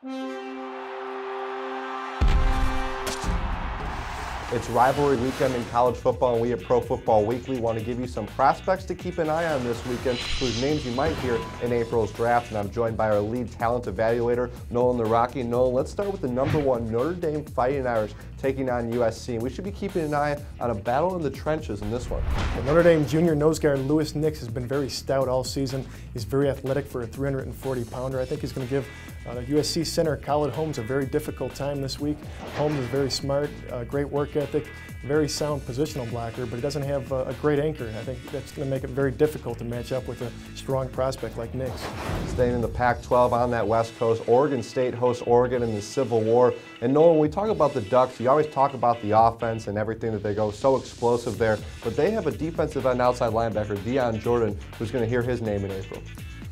It's rivalry weekend in college football, and we at Pro Football Weekly want to give you some prospects to keep an eye on this weekend, whose names you might hear in April's draft. And I'm joined by our lead talent evaluator, Nolan Nawrocki. Nolan, let's start with the #1 Notre Dame Fighting Irish taking on USC. We should be keeping an eye on a battle in the trenches in this one. Notre Dame junior nose guard Louis Nix has been very stout all season. He's very athletic for a 340-pounder. I think he's going to give USC center Khalid Holmes a very difficult time this week. Holmes is very smart, great work ethic, very sound positional blocker, but he doesn't have a great anchor. I think that's going to make it very difficult to match up with a strong prospect like Nix. Staying in the Pac-12 on that West Coast, Oregon State hosts Oregon in the Civil War. And Nolan, when we talk about the Ducks, you always talk about the offense and everything that they go so explosive there, but they have a defensive end outside linebacker, Dion Jordan, who's going to hear his name in April.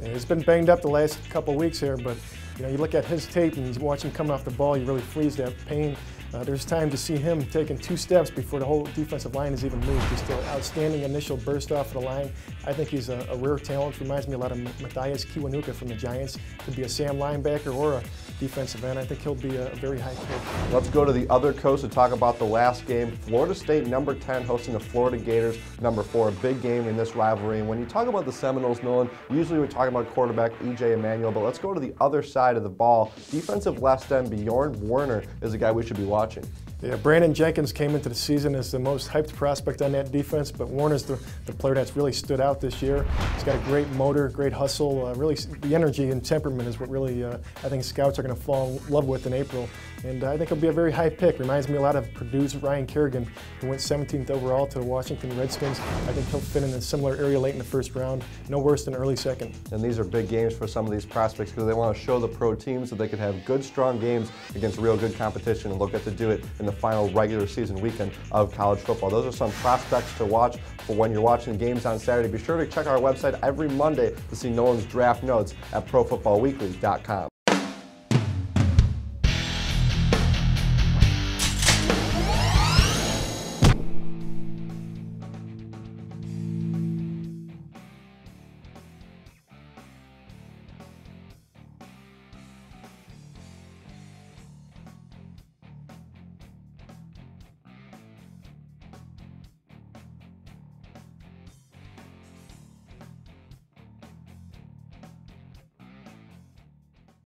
Yeah, he's been banged up the last couple weeks here, but you look at his tape and you watch him come off the ball, you really freeze that pain. There's time to see him taking 2 steps before the whole defensive line has even moved. Just an outstanding initial burst off the line. I think he's a rare talent. Reminds me a lot of Matthias Kiwanuka from the Giants. Could be a Sam linebacker or a defensive end. I think he'll be a very high pick. Let's go to the other coast to talk about the last game. Florida State #10 hosting the Florida Gators #4. A big game in this rivalry. And when you talk about the Seminoles, Nolan, usually we're talking about quarterback E.J. Emanuel, but let's go to the other side of the ball. Defensive left end Bjorn Werner is a guy we should be watching. Yeah, Brandon Jenkins came into the season as the most hyped prospect on that defense, but Warner's the player that's really stood out this year. He's got a great motor, great hustle. Really, the energy and temperament is what really I think scouts are going to fall in love with in April. And I think he'll be a very high pick. Reminds me a lot of Purdue's Ryan Kerrigan, who went 17th overall to the Washington Redskins. I think he'll fit in a similar area late in the first round, no worse than early second. And these are big games for some of these prospects because they want to show the pro teams that they could have good, strong games against real good competition, and they'll get to do it in the final regular season weekend of college football. Those are some prospects to watch for when you're watching games on Saturday. Be sure to check our website every Monday to see Nolan's draft notes at profootballweekly.com.